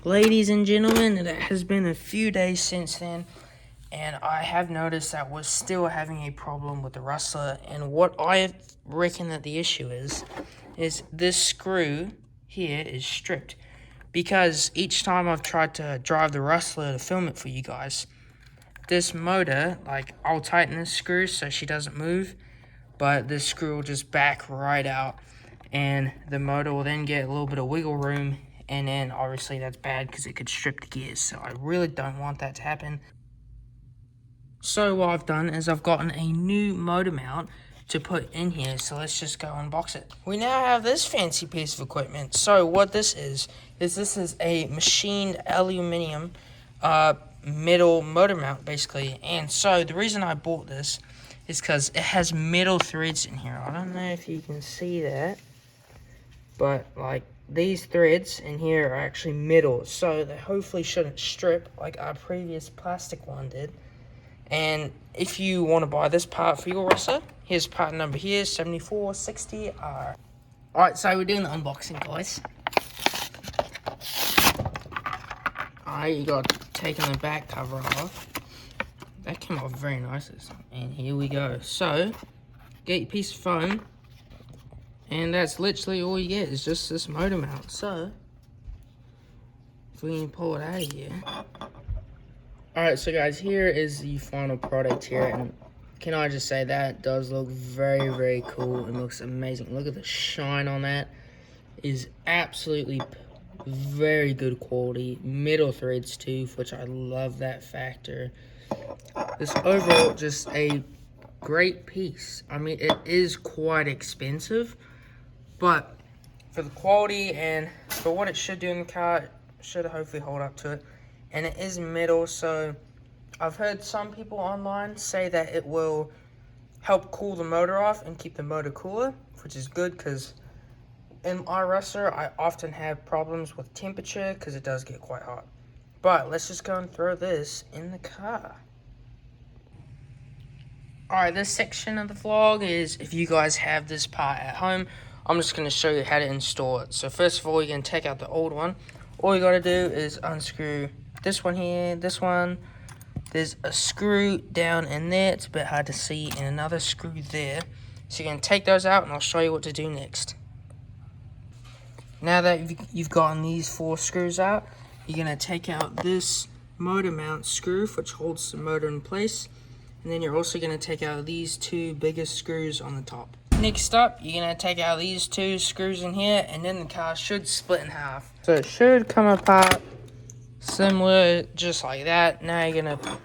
Ladies and gentlemen, it has been a few days since then, and I have noticed that we're still having a problem with the Rustler. And what I reckon that the issue is this screw here is stripped, because each time I've tried to drive the Rustler to film it for you guys, this motor, like, I'll tighten this screw so she doesn't move, but this screw will just back right out, and the motor will then get a little bit of wiggle room, and then obviously that's bad because it could strip the gears. So I really don't want that to happen. So what I've done is I've gotten a new motor mount to put in here. So let's just go unbox it. We now have this fancy piece of equipment. So what this is this is a machined aluminum middle motor mount, basically. And so the reason I bought this is because it has metal threads in here. I don't know if you can see that, but like these threads in here are actually metal, so they hopefully shouldn't strip like our previous plastic one did. And if you want to buy this part for your Rustler, here's part number here, 7460R. Alright, so we're doing the unboxing, guys. Alright, you got taking the back cover off. That came off very nicely. And here we go. So, get your piece of foam. And that's literally all you get, is just this motor mount. So, if we can pull it out of here. Alright, so guys, here is the final product here. And can I just say that does look very, very cool. It looks amazing. Look at the shine on that. It is absolutely very good quality. Metal threads too, which I love that factor. This overall, just a great piece. I mean, it is quite expensive, but for the quality and for what it should do in the car, it should hopefully hold up to it. And it is metal, so I've heard some people online say that it will help cool the motor off and keep the motor cooler, which is good, because in my Rustler, I often have problems with temperature because it does get quite hot. But let's just go and throw this in the car. Alright, this section of the vlog is if you guys have this part at home, I'm just going to show you how to install it. So first of all, you're going to take out the old one. All you got to do is unscrew this one here, this one. There's a screw down in there. It's a bit hard to see, and another screw there. So you're going to take those out, and I'll show you what to do next. Now that you've gotten these 4 screws out, you're going to take out this motor mount screw, which holds the motor in place. And then you're also going to take out these 2 biggest screws on the top. Next up, you're going to take out these 2 screws in here, and then the car should split in half. So it should come apart similar, just like that. Now you're going to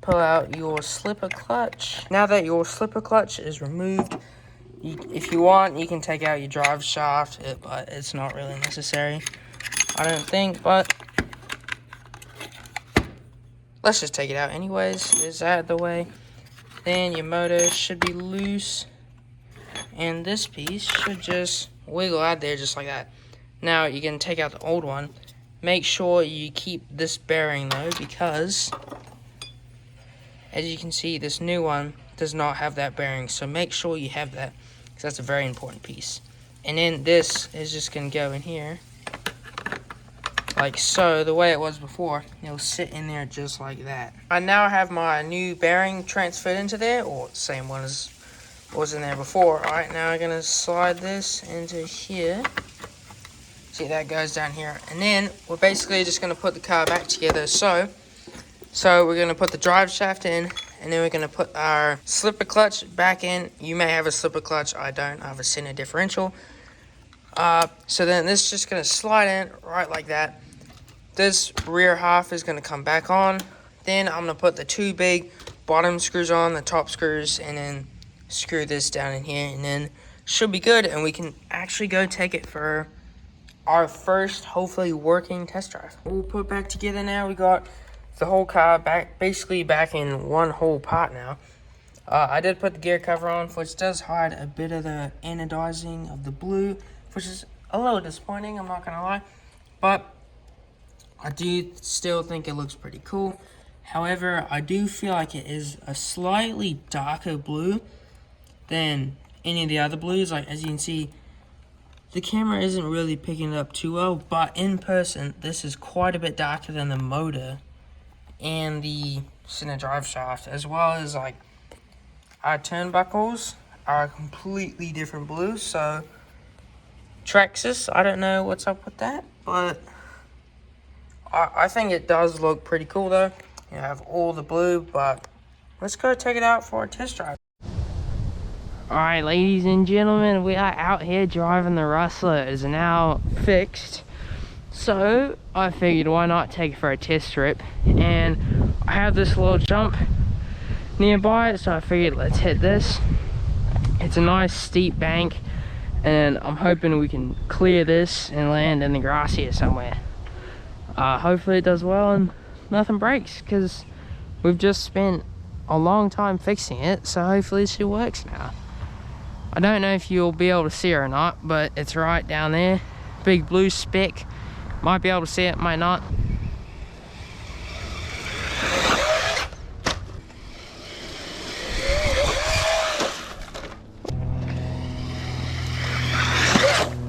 pull out your slipper clutch. Now that your slipper clutch is removed, if you want, you can take out your drive shaft, but it's not really necessary, I don't think. But let's just take it out anyways. It's out of the way. Then your motor should be loose, and this piece should just wiggle out there just like that. Now you can take out the old one. Make sure you keep this bearing though, because as you can see, this new one does not have that bearing. So make sure you have that, because that's a very important piece. And then this is just going to go in here like so, the way it was before. It'll sit in there just like that. I now have my new bearing transferred into there, or the same one as was in there before. Alright, now I'm going to slide this into here. See, that goes down here. And then we're basically just going to put the car back together. So we're going to put the drive shaft in, and then we're going to put our slipper clutch back in. You may have a slipper clutch. I don't. I have a center differential. So then this is just going to slide in right like that. This rear half is going to come back on. Then I'm going to put the 2 big bottom screws on, the top screws, and then screw this down in here, and then should be good, and we can actually go take it for our first, hopefully, working test drive. We'll put back together now. We got the whole car basically back in one whole part now. I did put the gear cover on, which does hide a bit of the anodizing of the blue, which is a little disappointing, I'm not gonna lie, but I do still think it looks pretty cool. However, I do feel like it is a slightly darker blue than any of the other blues. Like, as you can see, the camera isn't really picking it up too well, but in person, this is quite a bit darker than the motor and the center drive shaft, as well as like our turnbuckles are a completely different blue. So TRAXXAS, I don't know what's up with that, but I think it does look pretty cool though. You have all the blue, but let's go take it out for a test drive. Alright, ladies and gentlemen, we are out here driving the Rustler. It is now fixed, so I figured why not take it for a test trip. And I have this little jump nearby, so I figured let's hit this. It's a nice steep bank, and I'm hoping we can clear this and land in the grass here somewhere. Hopefully it does well and nothing breaks, because we've just spent a long time fixing it, so hopefully it still works now. I don't know if you'll be able to see it or not, but it's right down there, big blue speck. Might be able to see it, might not.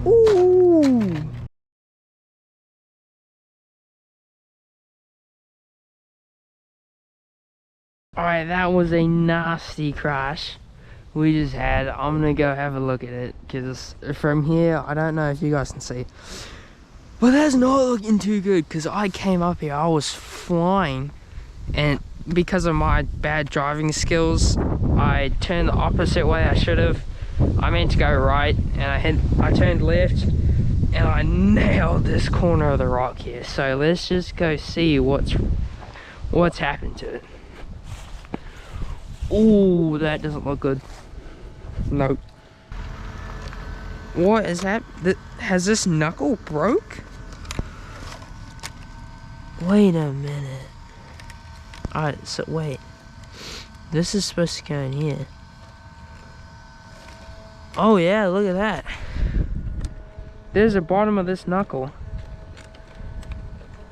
Ooh. Alright, that was a nasty crash we just had. I'm gonna go have a look at it, because from here, I don't know if you guys can see, but that's not looking too good, because I came up here, I was flying, and because of my bad driving skills, I turned the opposite way I should have. I meant to go right, and I turned left, and I nailed this corner of the rock here. So let's just go see what's happened to it. Ooh, that doesn't look good. Nope. What is that? Has this knuckle broke? Wait a minute. Alright, so wait. This is supposed to go in here. Oh yeah, look at that. There's the bottom of this knuckle.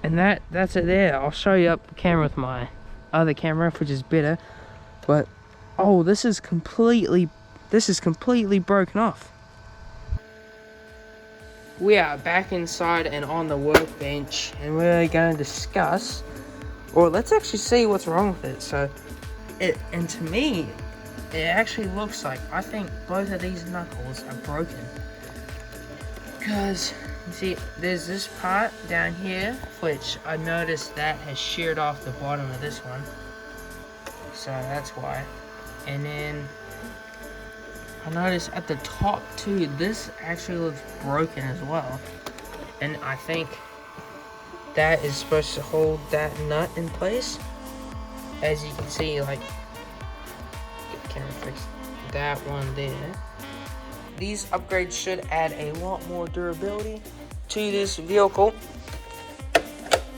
And that's it there. I'll show you up the camera with my other camera, which is better. But oh, this is completely broken off. We are back inside and on the workbench, and we're going to discuss, or let's actually see what's wrong with it. So and to me, it actually looks like, I think both of these knuckles are broken, because you see there's this part down here which I noticed that has sheared off the bottom of this one, so that's why. And then I noticed at the top too, this actually looks broken as well, and I think that is supposed to hold that nut in place. As you can see, like, get the camera fixed, that one there. These upgrades should add a lot more durability to this vehicle,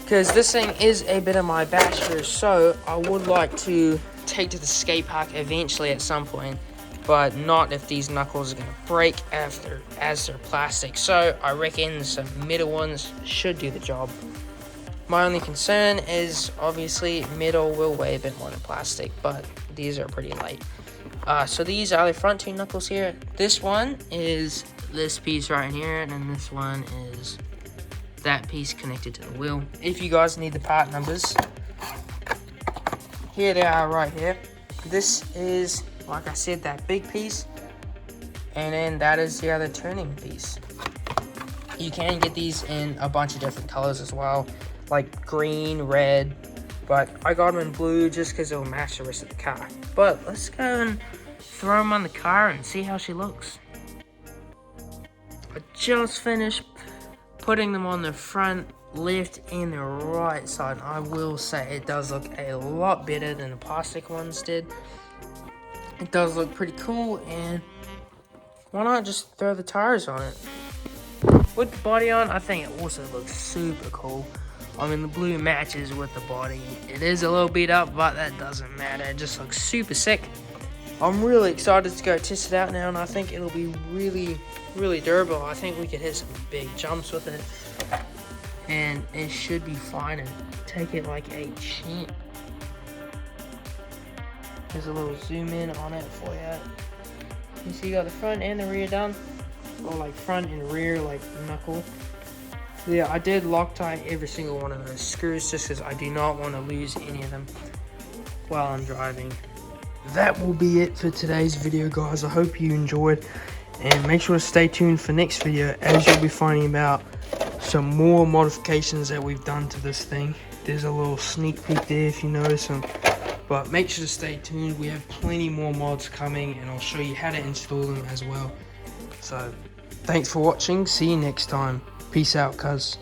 because this thing is a bit of my basher, so I would like to take to the skate park eventually at some point, but not if these knuckles are going to break as they're plastic. So I reckon some middle ones should do the job. My only concern is obviously metal will weigh a bit more than plastic, but these are pretty light. So these are the front two knuckles here. This one is this piece right here, and then this one is that piece connected to the wheel. If you guys need the part numbers, here they are right here. This is, like I said, that big piece, and then that is the other turning piece. You can get these in a bunch of different colors as well, like green, red, but I got them in blue just because it will match the rest of the car. But let's go and throw them on the car and see how she looks. I just finished putting them on the front left and the right side. I will say it does look a lot better than the plastic ones did. It does look pretty cool, and why not just throw the tires on it? With the body on, I think it also looks super cool. I mean, the blue matches with the body. It is a little beat up, but that doesn't matter. It just looks super sick. I'm really excited to go test it out now, and I think it'll be really, really durable. I think we could hit some big jumps with it, and it should be fine and take it like a champ. There's a little zoom in on it for you. You see, you got the front and the rear done. or like front and rear like knuckle. Yeah, I did Loctite every single one of those screws just because I do not want to lose any of them while I'm driving. That will be it for today's video, guys. I hope you enjoyed, and make sure to stay tuned for next video, as you'll be finding out some more modifications that we've done to this thing. There's a little sneak peek there if you notice them, but make sure to stay tuned. We have plenty more mods coming, and I'll show you how to install them as well. So thanks for watching. See you next time. Peace out, cuz.